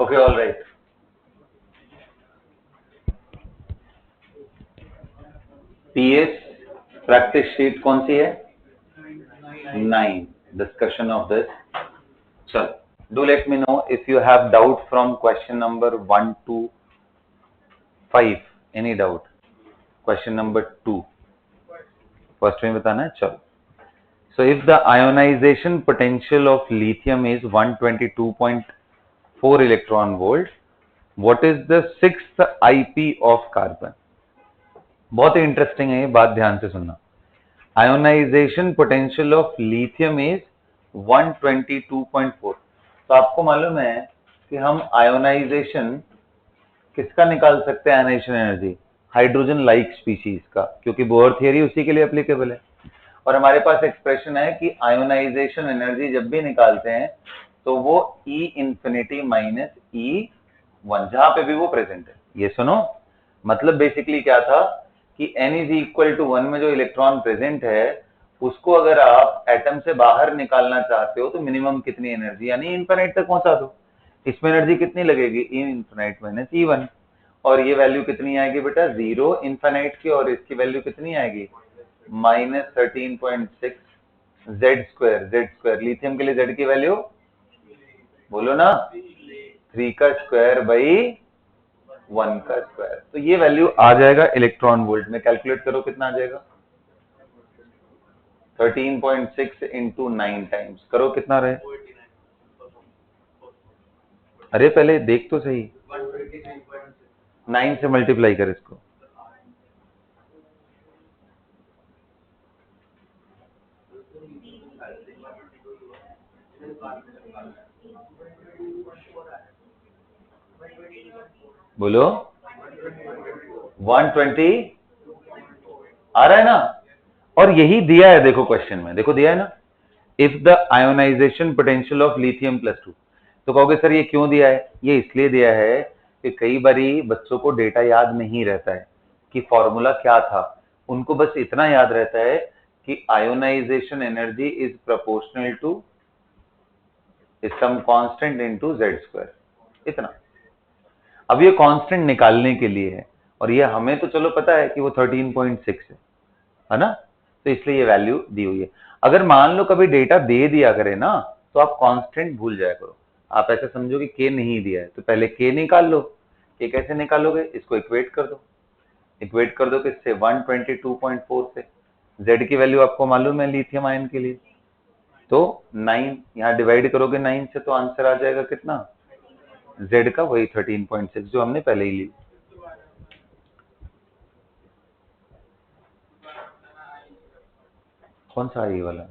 Okay all right. PS practice sheet कौन सी है? 9. Discussion of this. So, do let me know if you have doubt from question number 1 to 5. Any doubt? Question number 2. First में बताना है, चलो. So, if the ionization potential of lithium is 122.4 electron volt, what is the 6th IP of carbon? बहुत ही interesting है ये बात, ध्यान से सुनना. Ionization potential of lithium is 122.4. तो आपको मालूम है कि हम आयोनाइजेशन किसका निकाल सकते हैं? Ionisation energy hydrogen like species का, क्योंकि बोहर थियरी उसी के लिए एप्लीकेबल है. और हमारे पास एक्सप्रेशन है कि आयोनाइजेशन एनर्जी जब भी निकालते हैं तो वो E इंफिनिटी माइनस E1 जहां पे भी वो प्रेजेंट है. ये सुनो, मतलब बेसिकली क्या था कि n इज इक्वल टू 1 में जो इलेक्ट्रॉन प्रेजेंट है उसको अगर आप एटम से बाहर निकालना चाहते हो तो मिनिमम कितनी एनर्जी, यानी इनफिनिट तक पहुंचा दो. इसमें एनर्जी कितनी लगेगी? E infinite minus E1. और ये वैल्यू कितनी आएगी बेटा? 0 इनफिनिट की, और इसकी वैल्यू कितनी आएगी? Minus 13.6 Z square. लिथियम के लिए जेड की वैल्यू बोलो ना, 3 का स्क्वायर बाई 1 का स्क्वायर. तो ये वैल्यू आ जाएगा इलेक्ट्रॉन वोल्ट में. कैलकुलेट करो कितना आ जाएगा? 13.6 इंटू 9 टाइम्स करो, कितना रहे? अरे पहले देख तो सही, 9 से मल्टीप्लाई कर इसको. बोलो 120 आ रहा है ना? और यही दिया है, देखो क्वेश्चन में, देखो दिया है ना, if the ionization potential of lithium plus 2. तो कहोगे सर ये क्यों दिया है? ये इसलिए दिया है कि कई बारी बच्चों को डेटा याद नहीं रहता है कि फॉर्मूला क्या था. उनको बस इतना याद रहता है कि ionisation energy is proportional to some constant into Z square, इतना. अब ये कांस्टेंट निकालने के लिए है, और ये हमें तो चलो पता है कि वो 13.6 है ना, तो इसलिए ये वैल्यू दी हुई है. अगर मान लो कभी डेटा दे दिया करे ना तो आप कांस्टेंट भूल जाया करो. आप ऐसा समझो कि के नहीं दिया है तो पहले के निकाल लो. के कैसे निकालोगे? इसको इक्वेट कर दो. इक्वेट कर दो किससे? 122.4 से. जेड की वैल्यू आपको मालूम है लिथियम आयन के लिए, तो 9 यहाँ डिवाइड करोगे 9 से तो आंसर आ जाएगा कितना? जेड का वही 13.6 जो हमने पहले ही ली. कौन सा ये वाला?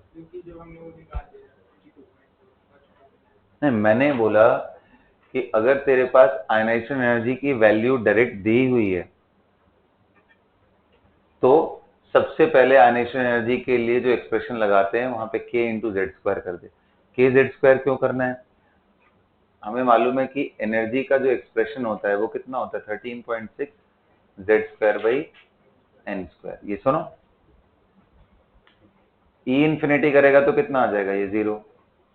नहीं, मैंने बोला कि अगर तेरे पास आयनाइजेशन एनर्जी की वैल्यू डायरेक्ट दी हुई है तो सबसे पहले आयनाइजेशन एनर्जी के लिए जो एक्सप्रेशन लगाते हैं वहां पे k इंटू जेड स्क्वायर कर दे. के जेड स्क्वायर क्यों करना है? हमें मालूम है कि एनर्जी का जो एक्सप्रेशन होता है वो कितना होता है? 13.6 Z square by n square. ये सुनो, E इंफिनिटी करेगा तो कितना आ जाएगा? ये 0.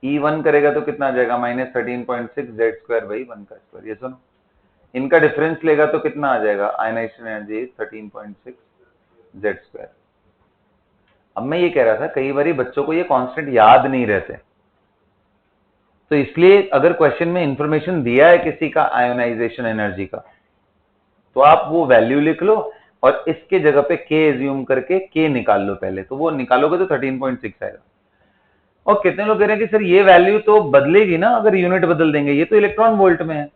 E1 करेगा तो कितना आ जाएगा? माइनस 13.6 जेड स्क्वायर बाई 1 का स्क्वायर. ये सुनो, इनका डिफरेंस लेगा तो कितना आ जाएगा? Ionisation energy 13.6 Z square. अब मैं ये कह रहा था कई बार बच्चों को ये कांस्टेंट याद नहीं रहते, तो इसलिए अगर क्वेश्चन में इंफॉर्मेशन दिया है किसी का आयोनाइजेशन एनर्जी का तो आप वो वैल्यू लिख लो और इसके जगह पे के एज्यूम करके के निकाल लो पहले. तो वो निकालोगे तो 13.6 आएगा. और कितने लोग कह रहे हैं कि सर ये वैल्यू तो बदलेगी ना अगर यूनिट बदल देंगे. ये तो इलेक्ट्रॉन वोल्ट में है.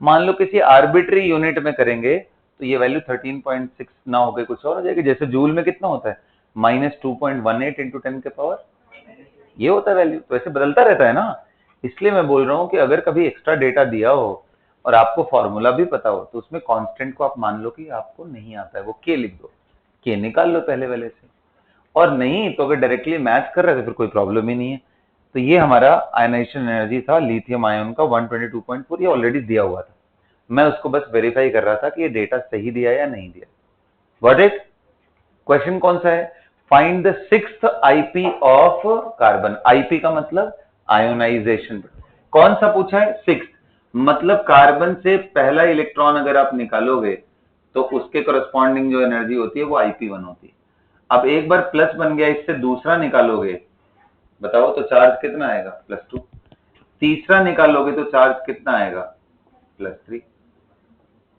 मान लो किसी आर्बिट्री यूनिट में करेंगे तो ये वैल्यू 13.6 ना होकर कुछ और हो जाएगी. जैसे जूल में कितना होता है? माइनस 2.18 इंटू 10 के पावर, ये होता है वैल्यू. तो ऐसे बदलता रहता है ना. इसलिए मैं बोल रहा हूँ कि अगर कभी एक्स्ट्रा डेटा दिया हो और आपको फॉर्मूला भी पता हो तो उसमें कांस्टेंट को आप मान लो कि आपको नहीं आता है, वो के लिख दो, के निकाल लो पहले वाले से. और नहीं तो अगर डायरेक्टली मैच कर रहा है तो फिर कोई प्रॉब्लम ही नहीं है. तो ये हमारा आयनाइजेशन एनर्जी था लिथियम आयन का 122.4. ये ऑलरेडी दिया हुआ था, मैं उसको बस वेरीफाई कर रहा था कि ये डेटा सही दिया या नहीं दिया. What it? क्वेश्चन कौन सा है? Find the 6th IP of carbon. IP का मतलब आयोनाइजेशन. कौन सा पूछा है? 6th. मतलब कार्बन से पहला इलेक्ट्रॉन अगर आप निकालोगे तो उसके करस्पॉन्डिंग जो एनर्जी होती है वो IP1 होती है। अब एक बार प्लस बन गया, इससे दूसरा निकालोगे, बताओ तो चार्ज कितना आएगा? +2। तीसरा निकालोगे तो चार्ज कितना आएगा? +3।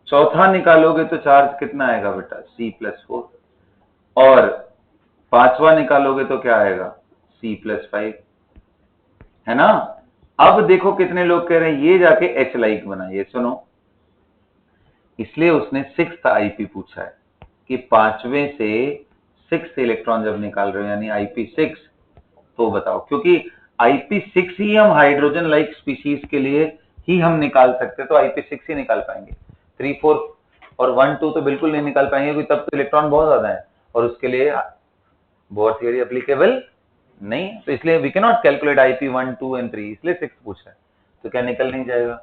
चौथा निकालोगे तो चार्ज कितना आएगा बेटा? C+4। और पांचवा निकालोगे तो क्या आएगा? C+5, है ना। अब देखो कितने लोग कह रहे हैं ये जाके H लाइक बनाइए। सुनो, इसलिए उसने 6th IP पूछा है कि पांचवें से 6th इलेक्ट्रॉन जब निकाल रहे हो यानी IP6, तो बताओ, क्योंकि IP6 ही हम हाइड्रोजन लाइक स्पीशीज के लिए ही हम निकाल सकते हैं, तो IP6 ही निकाल पाएंगे। 3, 4 और 1, 2 तो बिल्कुल नहीं निकाल पाएंगे क्योंकि तब तो इलेक्ट्रॉन बहुत ज्यादा है और उसके लिए बोर थ्योरी एप्लीकेबल नहीं, तो इसलिए we can not calculate IP1, 2 and 3, इसलिए 6 पूछा है। तो क्या निकल नहीं जाएगा?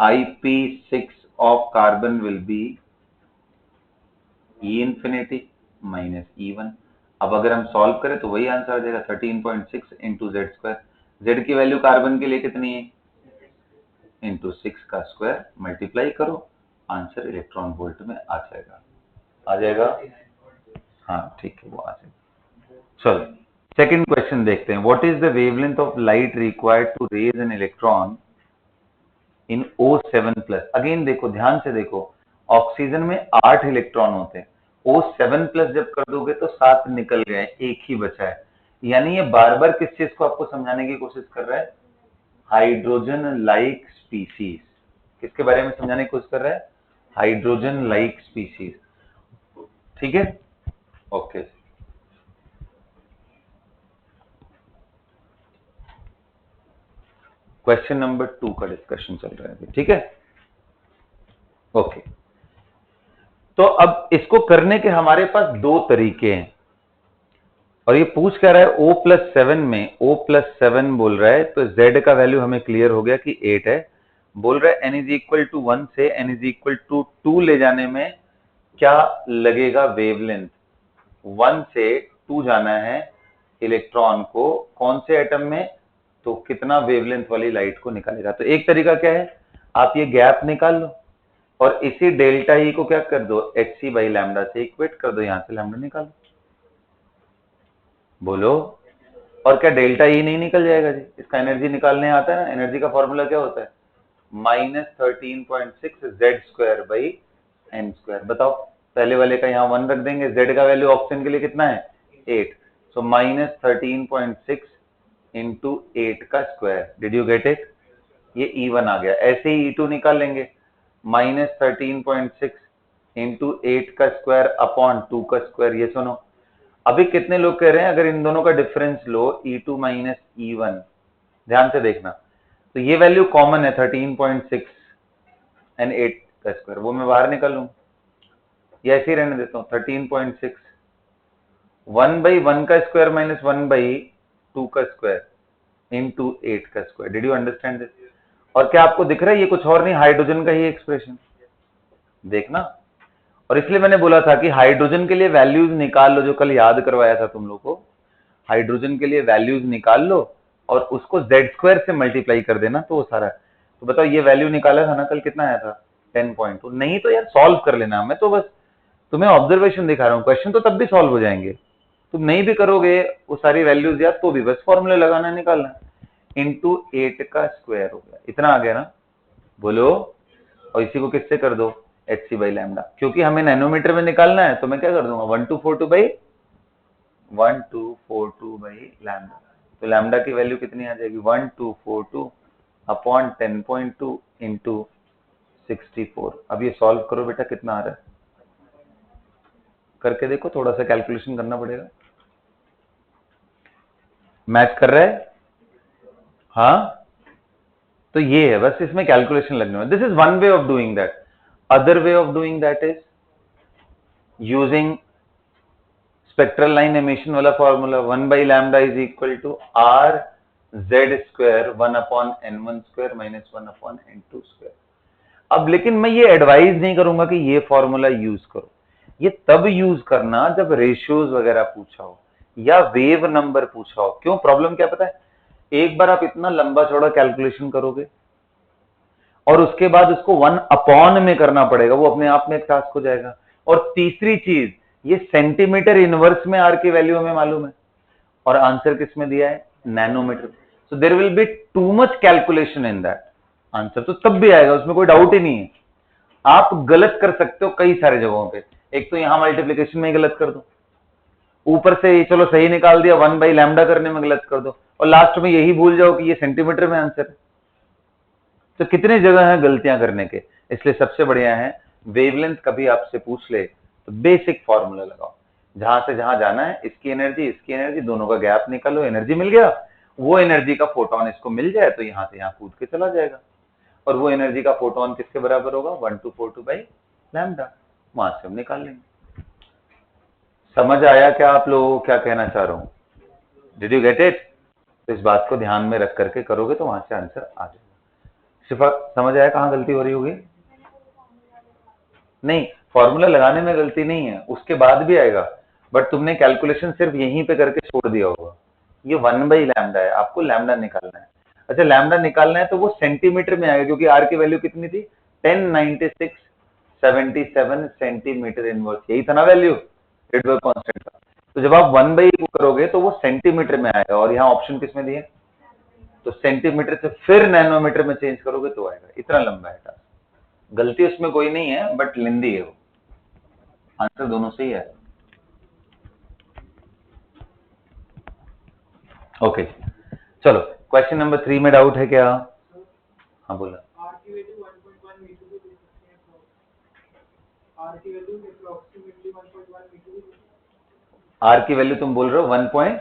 IP6 of carbon will be E infinity minus E1। अब अगर हम सॉल्व करें तो वही आंसर आ जाएगा 13.6 इंटू Z²। Z की वैल्यू कार्बन के लिए कितनी है? इंटू 6 का स्क्वायर, मल्टीप्लाई करो, आंसर इलेक्ट्रॉन वोल्ट में आ जाएगा। आ जाएगा? हाँ ठीक है, वो आ जाएगा। चलो सेकंड क्वेश्चन देखते हैं। What is the wavelength of light required to raise an electron in O7+? Again देखो, ध्यान से देखो, ऑक्सीजन में 8 इलेक्ट्रॉन होते हैं, O7+ जब कर दोगे तो 7 निकल गए, एक ही बचा है। यानी ये बार बार किस चीज को आपको समझाने की कोशिश कर रहा है? Hydrogen like species. किसके बारे में समझाने की कोशिश कर रहा है? Hydrogen like species. ठीक है, ओके। क्वेश्चन नंबर 2 का डिस्कशन चल रहा है, ठीक है, ओके। तो अब इसको करने के हमारे पास दो तरीके हैं और ये पूछ कर रहा है O+7 में, O+7 बोल रहा है, तो Z का वैल्यू हमें क्लियर हो गया कि 8 है। बोल रहा है n=1 से n=2 ले जाने में क्या लगेगा वेवलेंथ? 1 से 2 जाना है इलेक्ट्रॉन को कौन से एटम में, तो कितना वेवलेंथ वाली लाइट को निकालेगा। तो एक तरीका क्या है, आप ये गैप निकाल लो और इसी डेल्टा ई को क्या कर दो, hc/λ से इक्वेट कर दो, यहां से लैम्डा निकालो। बोलो, और क्या डेल्टा ई नहीं निकल जाएगा जी? इसका एनर्जी निकालने आता है ना, एनर्जी का फॉर्मूला क्या होता है? -13.6 Z²/n²। बताओ, पहले वाले का यहाँ 1 रख देंगे, Z का वैल्यू ऑक्सीजन के लिए कितना है? 8, सो -13.6 इंटू 8 का square. Did you get it? ये E1 आ गया। ऐसे ही E2 निकाल लेंगे, -13.6 इंटू 8 का स्क्वायर अपॉन 2 का स्क्वायर। ये सुनो, अभी कितने लोग कह रहे हैं अगर इन दोनों का डिफरेंस लो E2 माइनस E1, ध्यान से देखना, तो ये वैल्यू कॉमन है 13.6 एंड 8 का स्क्वायर, वो मैं बाहर निकालूं, ये ऐसे ही रहने देता हूं 13.6 1/1 का स्क्वायर माइनस 1/2 का स्क्वायर इंटू 8 का square. Did you understand this? और क्या आपको दिख रहा है ये कुछ और नहीं, हाइड्रोजन का ही एक्सप्रेशन देखना। और इसलिए मैंने बोला था कि हाइड्रोजन के लिए वैल्यूज निकाल लो, जो कल याद करवाया था तुम लोग को, हाइड्रोजन के लिए वैल्यूज निकाल लो और उसको Z² से मल्टीप्लाई कर देना, तो वो सारा। तो बताओ ये वैल्यू निकाला था ना कल, कितना आया था? 10.2। नहीं तो यार सॉल्व कर लेना, मैं तो बस तुम्हें ऑब्जर्वेशन दिखा रहा हूँ, क्वेश्चन तो तब भी सॉल्व हो जाएंगे। तुम नहीं भी करोगे वो सारी वैल्यूज याद, तो भी बस फॉर्मूले लगाना, निकालना, इंटू 8 का स्क्वायर हो गया, इतना आ गया ना। बोलो, और इसी को किससे कर दो, hc/λ, क्योंकि हमें नैनोमीटर में निकालना है, तो मैं क्या कर दूंगा 1242/λ। तो लैम्डा की वैल्यू कितनी आ जाएगी? 1242 अपॉन 10.2 इंटू 64। अब ये सॉल्व करो बेटा, कितना आ रहा है करके देखो, थोड़ा सा कैलकुलेशन करना पड़ेगा। मैच कर रहा है? हाँ, तो ये है, बस इसमें कैलकुलेशन लगने में। This is one way of doing that. Other way of doing that is using spectral line emission वाला formula, 1/λ is equal to R Z² 1/n1² minus 1/n2²। अब लेकिन मैं ये एडवाइज नहीं करूंगा कि ये फॉर्मूला यूज करो, ये तब यूज करना जब रेशियोज वगैरह पूछा हो या वेव नंबर पूछा हो। क्यों? प्रॉब्लम क्या पता है, एक बार आप इतना लंबा चौड़ा कैलकुलेशन करोगे और उसके बाद उसको 1 में करना पड़ेगा, वो अपने आप में एक टास्क हो जाएगा। और तीसरी चीज, ये सेंटीमीटर इनवर्स में आर की वैल्यू हमें मालूम है, और आंसर किसमें दिया है, nanometre. So there will be too much calculation in that, answer तो तब भी आएगा, उसमें कोई डाउट ही नहीं है। आप गलत कर सकते हो कई सारे जगहों पे, एक तो यहां मल्टीप्लीकेशन में गलत कर दो, ऊपर से चलो सही निकाल दिया 1/λ करने में गलत कर दो, और लास्ट में यही भूल जाओ कि ये सेंटीमीटर में आंसर है। तो कितने जगह हैं गलतियां करने के, इसलिए सबसे बढ़िया है वेवलेंथ कभी आपसे पूछ ले तो बेसिक फॉर्मूला लगाओ, जहां से जहां जाना है, इसकी एनर्जी दोनों का गैप निकालो, एनर्जी मिल गया, वो एनर्जी का फोटोन इसको मिल जाए तो यहां से यहां कूद के चला जाएगा, और वो एनर्जी का फोटोन किसके बराबर होगा, 1242/λ, वहां से हम निकाल लेंगे। समझ आया क्या आप लोगों को क्या कहना चाह रहा हूं, डिड यू गेट इट? तो इस बात को ध्यान में रख करके करोगे तो वहां से आंसर आ जाएगा। शिफा समझ आया कहां गलती हो रही होगी? नहीं, फॉर्मूला लगाने में गलती नहीं है, उसके बाद भी आएगा, बट तुमने कैलकुलेशन सिर्फ यहीं पे करके छोड़ दिया होगा। ये 1/λ है, आपको लैम्डा निकालना है। अच्छा, लैम्डा निकालना है तो वो सेंटीमीटर में आएगा, क्योंकि आर की वैल्यू कितनी थी, 1096.77 सेंटीमीटर इनवर्स, यही था ना वैल्यू रिडबर्ग कांस्टेंट का। तो जब आप 1/को करोगे तो वो सेंटीमीटर में आएगा, और यहाँ ऑप्शन किसमें दिए, तो सेंटीमीटर से फिर नैनोमीटर में चेंज करोगे तो आएगा। इतना लंबा है टास्क, गलती उसमें कोई नहीं है, बट लेंदी है वो, आंसर दोनों सही है। ओके, चलो क्वेश्चन नंबर 3 में डाउट है क्या? हाँ बोला। आर की वैल्यू तुम बोल रहे हो 1.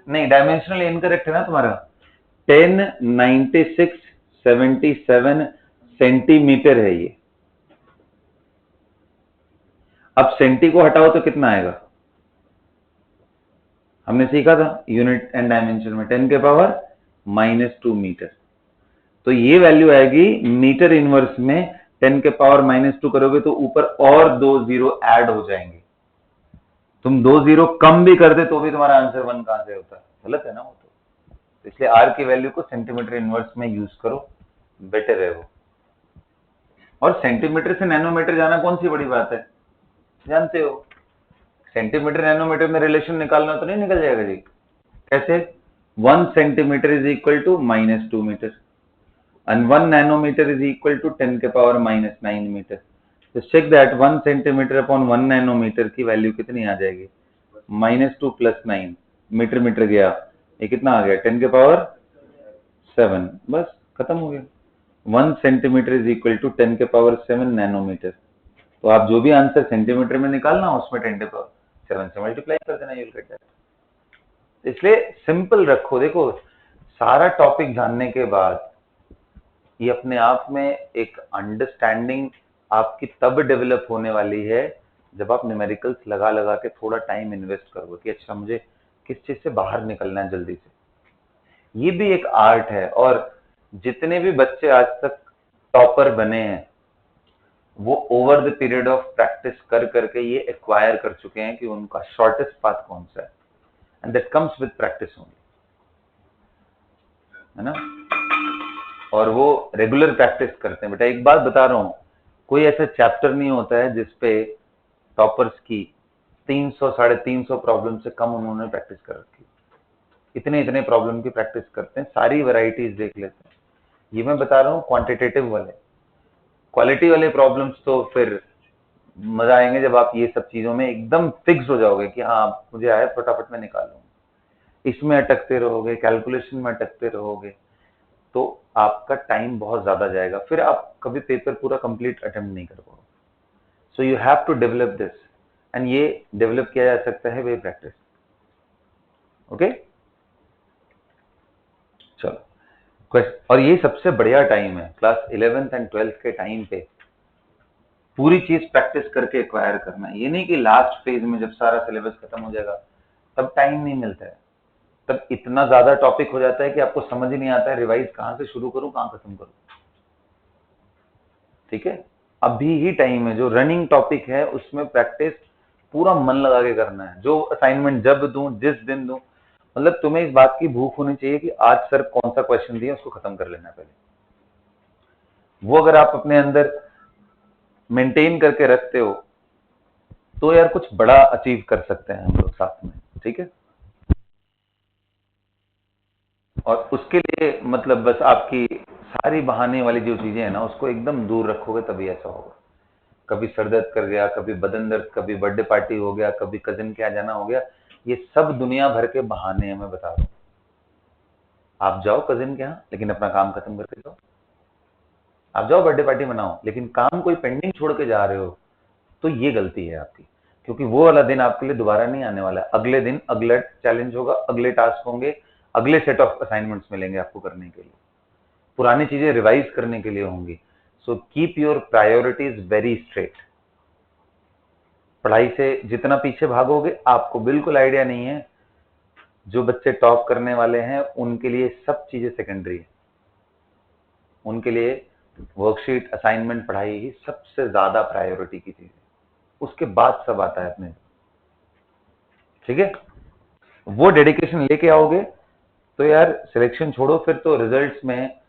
नहीं, डायमेंशनल इनकरेक्ट है ना तुम्हारा, 1096.77 सेंटीमीटर है ये। अब सेंटी को हटाओ तो कितना आएगा, हमने सीखा था यूनिट एंड डायमेंशन में 10⁻⁻² मीटर, तो ये वैल्यू आएगी मीटर इनवर्स में 10⁻⁻² करोगे तो ऊपर और 2 जीरो ऐड हो जाएंगे, तुम 2 जीरो कम भी कर दे तो भी तुम्हारा आंसर 1 कहां से होता है, गलत है ना वो तो इसलिए आर की वैल्यू को सेंटीमीटर इनवर्स में यूज करो, बेटर है वो। और सेंटीमीटर से नैनोमीटर जाना कौन सी बड़ी बात है, जानते हो, सेंटीमीटर नैनोमीटर में रिलेशन निकालना तो नहीं निकल जाएगा जी, कैसे, 1 centimetre is equal to -2 metre and 1 nanometer is equal to 10⁻⁹ metre. तो check that 1 centimetre upon 1 nanometre की वैल्यू कितनी आ जाएगी, -2 + 9 मीटर मीटर गया, ये कितना आ गया 10⁻⁷, बस खत्म हो गया। 1 centimetre is equal to 10⁻⁷ nanometre. तो आप जो भी आंसर सेंटीमीटर में निकालना उसमें 10⁻⁷ से मल्टीप्लाई कर देना, you'll get that। इसलिए सिंपल रखो, देखो सारा टॉपिक जानने के बाद ये अपने आप में एक अंडरस्टैंडिंग आपकी तब डेवलप होने वाली है जब आप न्यूमेरिकल्स लगा लगा के थोड़ा टाइम इन्वेस्ट करोगे कि अच्छा मुझे किस चीज से बाहर निकलना है जल्दी से। ये भी एक आर्ट है, और जितने भी बच्चे आज तक टॉपर बने हैं वो over the period of practice कर करके ये एक्वायर कर चुके हैं कि उनका शॉर्टेस्ट पाथ कौन सा है, and that comes with practice only, है ना, और वो रेगुलर प्रैक्टिस करते हैं। बेटा एक बात बता रहा हूं, कोई ऐसा चैप्टर नहीं होता है जिसपे टॉपर्स की 300-350 प्रॉब्लम से कम उन्होंने प्रैक्टिस कर रखी, इतने प्रॉब्लम की प्रैक्टिस करते हैं, सारी वैरायटीज देख लेते हैं। ये मैं बता रहा हूँ क्वांटिटेटिव वाले, क्वालिटी वाले प्रॉब्लम्स तो फिर मजा आएंगे जब आप ये सब चीजों में एकदम फिक्स हो जाओगे कि हाँ मुझे आया फटाफट में निकाल लूंगा। इसमें अटकते रहोगे, कैलकुलेशन में अटकते रहोगे तो आपका टाइम बहुत ज्यादा जाएगा, फिर आप कभी पेपर पूरा कंप्लीट अटेम्प्ट नहीं कर पाओगे। So you have to develop this, and ये डेवलप किया जा सकता है बाय प्रैक्टिस। ओके, चलो, और ये सबसे बढ़िया टाइम है क्लास 11th एंड 12th के टाइम पे पूरी चीज प्रैक्टिस करके एक्वायर करना है। ये नहीं कि लास्ट फेज में जब सारा सिलेबस खत्म हो जाएगा तब टाइम नहीं मिलता है, तब इतना ज्यादा टॉपिक हो जाता है कि आपको समझ ही नहीं आता है रिवाइज कहां से शुरू करूं कहां खत्म करूं। ठीक है, अभी ही टाइम है, जो रनिंग टॉपिक है उसमें प्रैक्टिस पूरा मन लगा के करना है। जो असाइनमेंट जब दूं, जिस दिन दूं, मतलब तुम्हें इस बात की भूख होनी चाहिए कि आज सर कौन सा क्वेश्चन दिया उसको खत्म कर लेना पहले। वो अगर आप अपने अंदर मेंटेन करके रखते हो तो यार कुछ बड़ा अचीव कर सकते हैं हम लोग साथ में, ठीक है। और उसके लिए मतलब बस आपकी सारी बहाने वाली जो चीजें हैं ना उसको एकदम दूर रखोगे तभी ऐसा होगा। कभी सर दर्द कर गया, कभी बदन दर्द, कभी बर्थडे पार्टी हो गया, कभी कजिन के यहाँ जाना हो गया, ये सब दुनिया भर के बहाने हैं, मैं बता रहा हूँ। आप जाओ कजिन के यहाँ लेकिन अपना काम खत्म करके जाओ, आप जाओ बर्थडे पार्टी मनाओ लेकिन काम कोई पेंडिंग छोड़ के जा रहे हो तो ये गलती है आपकी, क्योंकि वो वाला दिन आपके लिए दोबारा नहीं आने वाला है। अगले दिन अगला चैलेंज होगा, अगले टास्क होंगे, अगले सेट ऑफ असाइनमेंट्स मिलेंगे आपको करने के लिए, पुरानी चीजें रिवाइज करने के लिए होंगी। So keep your priorities very straight. पढ़ाई से जितना पीछे भागोगे आपको बिल्कुल आइडिया नहीं है, जो बच्चे टॉप करने वाले हैं उनके लिए सब चीजें सेकेंडरी है, उनके लिए वर्कशीट, असाइनमेंट, पढ़ाई ही सबसे ज्यादा प्रायोरिटी की चीज है, उसके बाद सब आता है अपने, ठीक है। वो डेडिकेशन लेके आओगे तो यार सिलेक्शन छोड़ो, फिर तो रिजल्ट्स में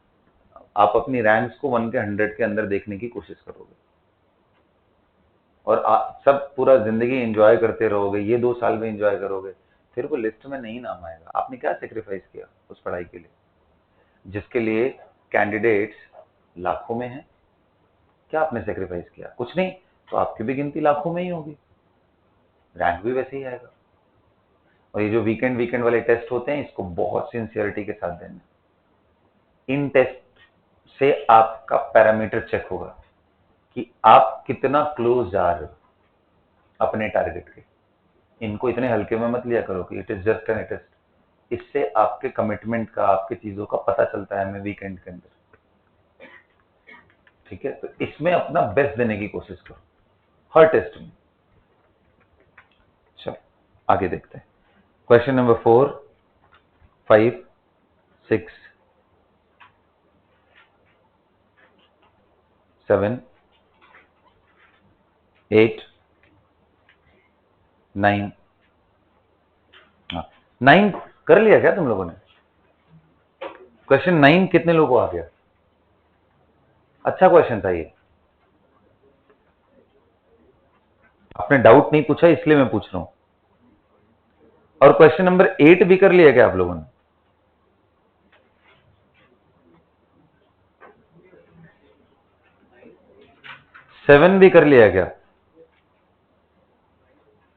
आप अपनी रैंक्स को 1 के 100 के अंदर देखने की कोशिश करोगे और सब पूरा जिंदगी एंजॉय करते रहोगे, ये 2 साल में एंजॉय करोगे, फिर वो लिस्ट में नहीं नाम आएगा। आपने क्या सेक्रीफाइस किया उस पढ़ाई के लिए, जिसके लिए कैंडिडेट्स लाखों में हैं? क्या आपने सेक्रीफाइस किया? कुछ नहीं, तो आपकी भी गिनती लाखों में ही होगी, रैंक भी वैसे ही आएगा। और ये जो वीकेंड वाले टेस्ट होते हैं इसको बहुत सिंसियरिटी के साथ देना। इन टेस्ट से आपका पैरामीटर चेक होगा कि आप कितना क्लोज जा रहे हो अपने टारगेट के। इनको इतने हल्के में मत लिया करो कि it is just an test. इससे आपके कमिटमेंट का, आपकी चीजों का पता चलता है हमें वीकेंड के अंदर, ठीक है। तो इसमें अपना बेस्ट देने की कोशिश करो हर टेस्ट में। चलो आगे देखते हैं। Question number 4, 5, 6, 7, 8, 9। 9 कर लिया क्या तुम लोगों ने? क्वेश्चन 9 कितने लोगों को आ गया? अच्छा क्वेश्चन था ये, आपने डाउट नहीं पूछा इसलिए मैं पूछ रहा हूं। और क्वेश्चन नंबर 8 भी कर लिया क्या आप लोगों ने? 7 भी कर लिया क्या?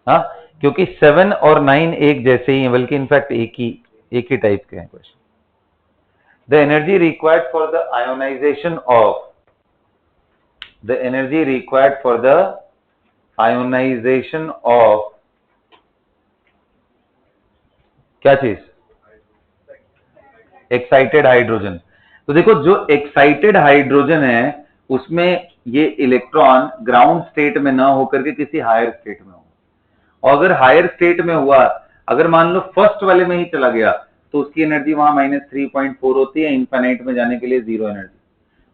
हाँ, क्योंकि 7 और 9 एक जैसे ही हैं, बल्कि इनफैक्ट एक ही टाइप के हैं question. The energy required for the ionisation of क्या चीज? Excited hydrogen. तो देखो जो एक्साइटेड हाइड्रोजन है उसमें ये इलेक्ट्रॉन ग्राउंड स्टेट में ना होकर के किसी हायर स्टेट में हो, और अगर हायर स्टेट में हुआ, अगर मान लो फर्स्ट वाले में ही चला गया तो उसकी एनर्जी वहां -3.4 होती है, इन्फिनिट में जाने के लिए 0 एनर्जी।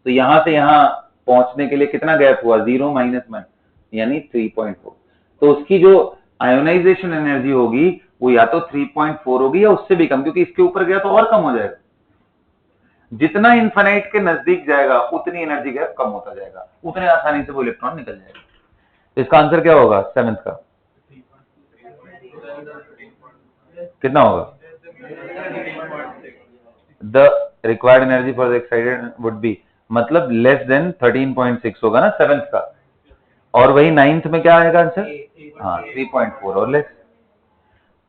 तो यहां से यहां पहुंचने के लिए कितना गैप हुआ? 0 माइनस 1 यानी 3.4। तो उसकी जो आयोनाइजेशन एनर्जी होगी वो या तो 3.4 होगी या उससे भी कम, क्योंकि इसके ऊपर गया तो और कम हो जाएगा। जितना इन्फिनिट के नजदीक जाएगा उतनी एनर्जी गैप कम होता जाएगा, उतने आसानी से वो इलेक्ट्रॉन निकल जाएगा। तो इसका आंसर क्या होगा 7th का? कितना होगा? The required energy for the excited would be, मतलब लेस देन 13.6 होगा ना 7th का। और वही 9th में क्या आएगा आंसर? हाँ 3.4 और लेस।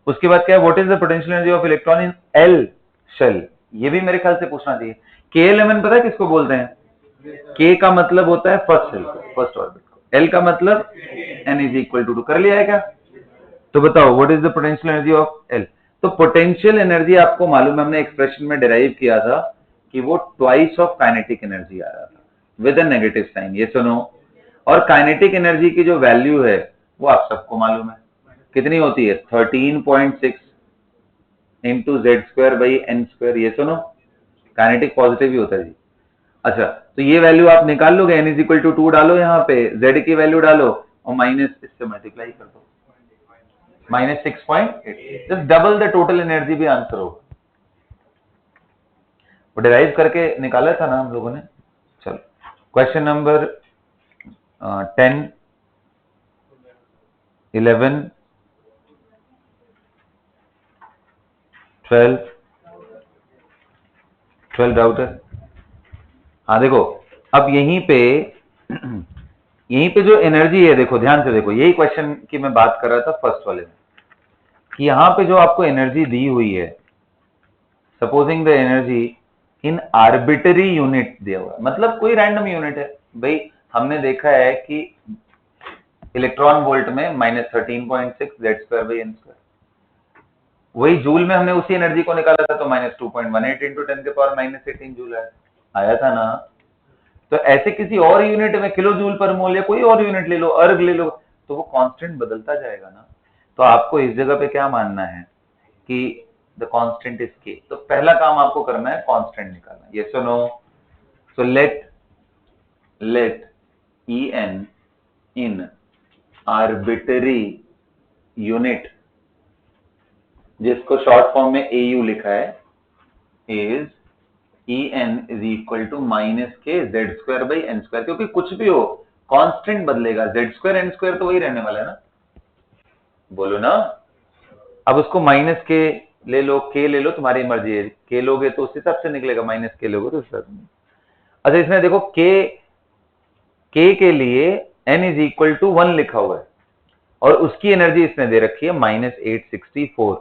उसके बाद क्या है? What is the potential energy of electron in L shell? ये भी मेरे ख्याल से पूछना चाहिए। K11 पता है किसको बोलते हैं? K का मतलब होता है फर्स्ट शेल, फर्स्ट ऑर्बिट को। L का मतलब N इज इक्वल टू 2। कर लिया है क्या? तो बताओ what is the potential energy of L? तो पोटेंशियल एनर्जी आपको मालूम है, हमने एक्सप्रेशन में डिराइव किया था कि वो ट्वाइस ऑफ काइनेटिक एनर्जी आ रहा था विद अ नेगेटिव साइन, ये सुनो। और काइनेटिक एनर्जी की जो वैल्यू है वो आप सबको मालूम है कितनी होती है? 13.6 इंटू Z²/n², ये सुनो। काइनेटिक पॉजिटिव ही होता है जी। अच्छा, तो ये वैल्यू आप निकाल लोगे, n इज इक्वल टू 2 डालो, यहाँ पे Z की वैल्यू डालो और माइनस इससे मल्टीप्लाई कर दो, -6.8। Just double the total energy भी आंसर होगा। वो डिराइव करके निकाला था ना हम लोगों ने। चलो क्वेश्चन नंबर 10, 11, 12 डाउट है। हाँ देखो, अब यहीं पे जो एनर्जी है, देखो ध्यान से देखो, यही क्वेश्चन की मैं बात कर रहा था फर्स्ट वाले में, कि यहां पे जो आपको एनर्जी दी हुई है, supposing the energy in arbitrary unit दिया हुआ है, मतलब कोई रैंडम यूनिट है भाई। हमने देखा है कि इलेक्ट्रॉन वोल्ट में -13.6 Z²/n², वही जूल में हमने उसी एनर्जी को निकाला था, तो -2.18 × 10⁻⁻18 जूल आया था ना। तो ऐसे किसी और यूनिट में, किलो जूल पर मोल या कोई और यूनिट ले लो, अर्ग ले लो, तो वो कांस्टेंट बदलता जाएगा ना। तो आपको इस जगह पे क्या मानना है कि द कांस्टेंट इज के। तो पहला काम आपको करना है कांस्टेंट निकालना, यस और no. So let En in arbitrary unit, जिसको शॉर्ट फॉर्म में AU लिखा है, is En is equal to -k Z²/n², क्योंकि कुछ भी हो कांस्टेंट बदलेगा, Z²n² तो वही रहने वाला है ना, बोलो ना। अब उसको -k ले लो, k ले लो, तुम्हारी मर्जी है, k लोगे तो उस हिसाब से निकलेगा, -k लोगे तो उस हिसाब से। अच्छा, इसमें देखो k के लिए n इज इक्वल टू 1 लिखा हुआ है, और उसकी एनर्जी इसने दे रखी है -864,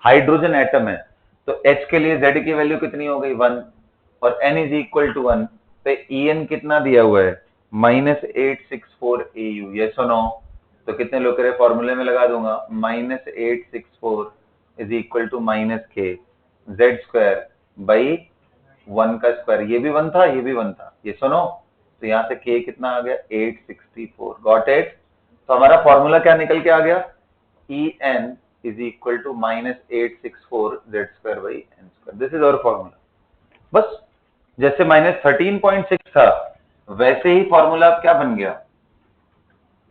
हाइड्रोजन एटम है, तो H के लिए Z की वैल्यू कितनी हो गई 1, और n इज इक्वल टू 1, तो En कितना दिया हुआ है -864 AU, यस और नो। तो कितने लोग करे, फॉर्मूले में लगा दूंगा, -864 is equal to -k Z²/1², ये भी 1 था, ये भी 1 था, यस और नो। तो यहां से k कितना आ गया 864, गॉट इट। तो हमारा फॉर्मूला क्या निकल के आ गया, En is equal to -864 Z²/n², this is our formula. बस जैसे -13.6 था, वैसे ही फॉर्मूला क्या बन गया,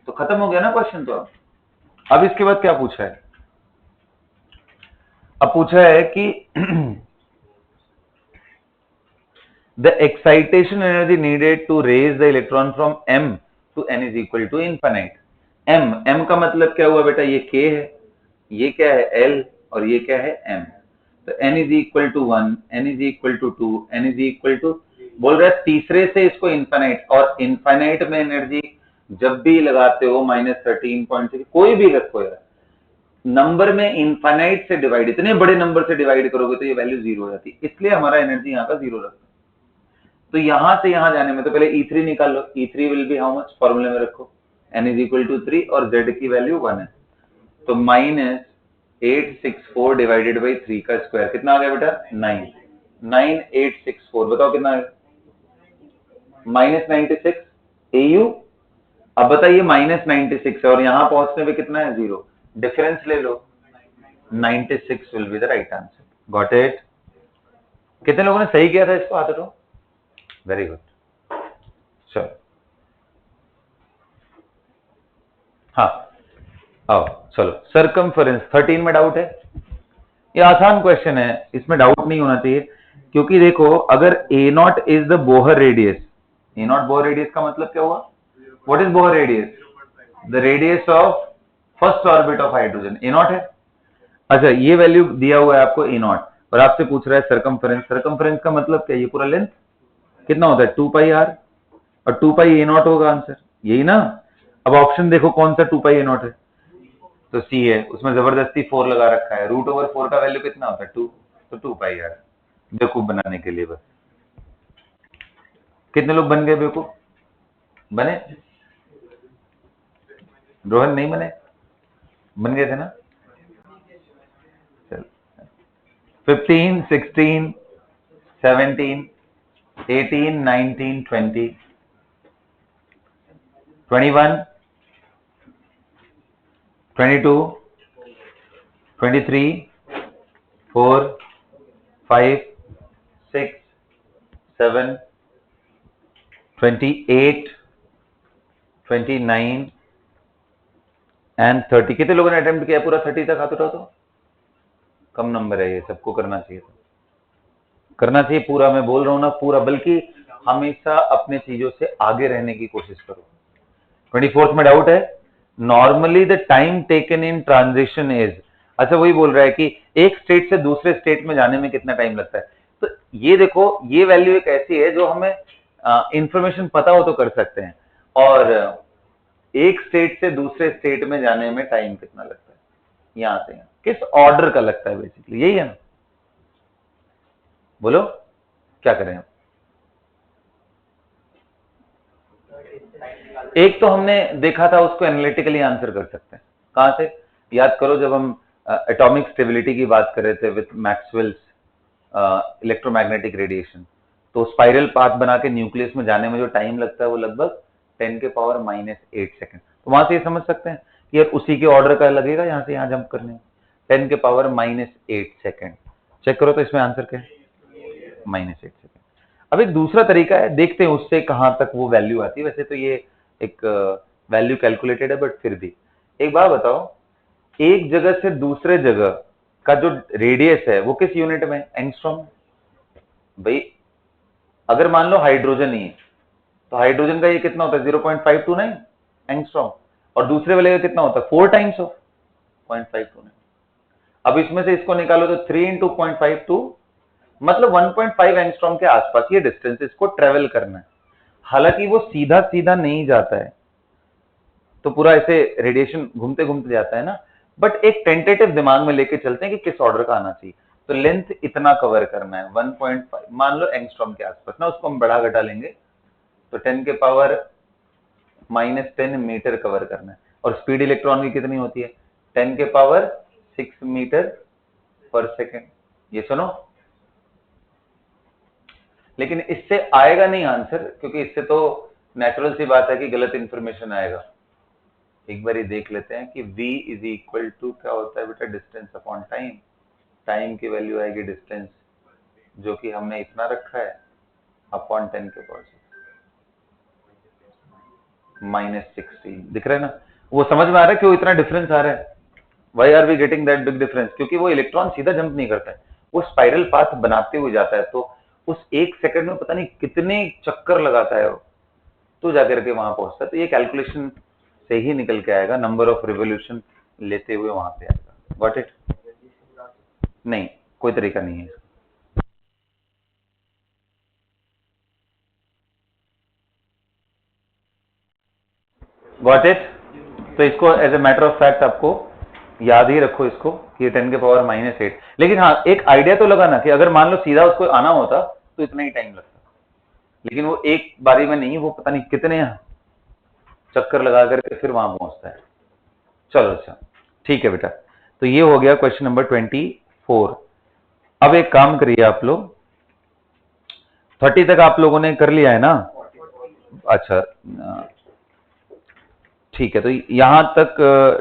तो खत्म हो गया ना क्वेश्चन। तो अब इसके बाद क्या पूछा है, अब पूछा है कि the excitation energy needed to raise the electron from m to n is equal to infinite. m का मतलब क्या हुआ बेटा, ये k है, ये क्या है l, और ये क्या है m। तो n is equal to 1, n is equal to 2, n is equal to, बोल रहा है तीसरे से इसको इनफाइनाइट, और इनफाइनाइट में एनर्जी जब भी लगाते हो -13.6, कोई भी रखो यार, नंबर में इनफाइनाइट से डिवाइड, इतने बड़े नंबर से डिवाइड करोगे तो ये वैल्यू 0 हो जाती है, इसलिए हमारा एनर्जी यहाँ का 0 रखो। तो यहां से यहां जाने में तो पहले E3 निकाल लो, E3 will be how much, फॉर्मूले में रखो, n इज इक्वल टू 3 और z की वैल्यू 1 है, तो -864 डिवाइडेड बाई 3 का स्क्वायर कितना आ गया बेटा 9, 9864, बताओ कितना है, -96 AU। अब बताइए -96 है और यहां पहुंचने पे कितना है 0, डिफरेंस ले लो, 96 will be the right answer, got it. कितने लोगों ने सही किया था इसको, हाथ उठाओ, वेरी गुड। चलो हाँ आओ, चलो सरकमफेरेंस 13 में डाउट है, ये आसान क्वेश्चन है, इसमें डाउट नहीं होना चाहिए, क्योंकि देखो अगर A0 is the Bohr radius, A0 Bohr radius का मतलब क्या हुआ, what is Bohr radius, the radius of first orbit of hydrogen, A0 है। अच्छा, ये वैल्यू दिया हुआ है आपको A0, और आपसे पूछ रहा है सरकमफेरेंस, सरकमफेरेंस का मतलब क्या, ये पूरा लेंथ कितना होता है 2πr, और 2πA0 होगा आंसर, यही ना। अब ऑप्शन देखो कौन सा 2πA0 है, तो सी है, उसमें जबरदस्ती 4 लगा रखा है, √4 का वैल्यू कितना होता है 2, तो 2πr, बेवकूफ बनाने के लिए बस। कितने लोग बन गए बेवकूफ, बने, रोहन नहीं बने, बन गए थे ना। चल 15, 16, 17, 18, 19, 20, 21, 22, 23, 4, 5, 6, 7, 28, 29 एंड 30। कितने लोगों ने अटेम्प्ट किया पूरा 30 तक, हाथ उठाओ। तो कम नंबर है ये, सबको करना चाहिए, करना चाहिए पूरा, मैं बोल रहा हूं ना पूरा, बल्कि हमेशा अपने चीजों से आगे रहने की कोशिश करो। 24th में डाउट है? Normally the time taken in transition is, अच्छा वही बोल रहा है कि एक स्टेट से दूसरे स्टेट में जाने में कितना टाइम लगता है। तो ये देखो, ये वैल्यू एक ऐसी है जो हमें इंफॉर्मेशन पता हो तो कर सकते हैं, और एक स्टेट से दूसरे स्टेट में जाने में टाइम कितना लगता है, यहां से यहाँ किस ऑर्डर का लगता है, बेसिकली यही है ना। बोलो क्या करें। एक तो हमने देखा था, उसको एनालिटिकली आंसर कर सकते हैं। कहां से याद करो, जब हम एटॉमिक स्टेबिलिटी की बात कर रहे थे विथ मैक्सवेल्स इलेक्ट्रोमैग्नेटिक रेडिएशन, तो स्पाइरल पाथ बना के न्यूक्लियस में जाने में जो टाइम लगता है वो लगभग 10⁻⁻8 सेकंड। तो वहां से ये समझ सकते हैं कि यार उसी के ऑर्डर का लगेगा यहां से यहां जंप करने में, 10⁻⁻8 सेकंड। चेक करो तो इसमें आंसर क्या है, -8 सेकंड। अब एक दूसरा तरीका है, देखते हैं उससे कहां तक वो वैल्यू आती है। वैसे तो ये एक वैल्यू कैलकुलेटेड है, बट फिर भी एक बात बताओ, एक जगह से दूसरे जगह का जो रेडियस है वो किस यूनिट में, एंगस्ट्रॉम। भाई अगर मान लो हाइड्रोजन ही है, तो हाइड्रोजन का ये कितना होता है, 0.529 एंगस्ट्रॉम, और दूसरे वाले का कितना होता है, 4 टाइम्स ऑफ 0.529। अब इसमें से इसको निकालो तो 3 × 0.52, मतलब 1.5 एंगस्ट्रॉम के आसपास ये डिस्टेंस इसको ट्रेवल करना है। हालांकि वो सीधा सीधा नहीं जाता है, तो पूरा ऐसे रेडिएशन घूमते घूमते जाता है ना, बट एक टेंटेटिव दिमाग में लेके चलते हैं कि किस ऑर्डर का आना चाहिए। तो लेंथ इतना कवर करना है, 1.5 मान लो एंगस्ट्रॉम के आसपास ना, उसको हम बढ़ा घटा लेंगे तो 10⁻⁻10 मीटर कवर करना है। और स्पीड इलेक्ट्रॉन की कितनी होती है, 10⁻6 मीटर पर सेकेंड। ये सुनो, लेकिन इससे आएगा नहीं आंसर, क्योंकि इससे तो नेचुरल सी बात है कि गलत इंफॉर्मेशन आएगा। एक बार ही देख लेते हैं कि v इज इक्वल टू क्या होता है बेटा, डिस्टेंस अपॉन टाइम। टाइम की वैल्यू आएगी डिस्टेंस, जो कि हमने इतना रखा है, अपॉन 10⁻6 -16। दिख रहा है ना, वो समझ में आ रहा है क्यों इतना डिफरेंस आ रहा है, why are we getting that big difference, क्योंकि वो इलेक्ट्रॉन सीधा जंप नहीं करता है, वो स्पाइरल पाथ बनाते हुए जाता है। तो उस 1 सेकंड में पता नहीं कितने चक्कर लगाता है वो, तो जाकर के वहां पहुंचता है। तो ये कैलकुलेशन से ही निकल के आएगा, नंबर ऑफ रिवोल्यूशन लेते हुए वहां पे आएगा। Got it? नहीं, कोई तरीका नहीं है। Got it? तो इसको as a matter of fact आपको याद ही रखो इसको, कि 10⁻⁻8। लेकिन हाँ, एक आइडिया तो लगा ना कि अगर मान लो सीधा उसको आना होता तो इतना ही टाइम लगता, लेकिन वो एक बारी में नहीं, वो पता नहीं कितने चक्कर लगा करके फिर वहां पहुंचता है। चलो अच्छा, ठीक है बेटा। तो ये हो गया क्वेश्चन नंबर 24। अब एक काम करिए आप लोग, 30 तक आप लोगों ने कर लिया है ना? अच्छा ठीक है, तो यहां तक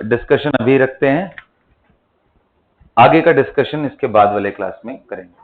डिस्कशन अभी रखते हैं, आगे का डिस्कशन इसके बाद वाले क्लास में करेंगे।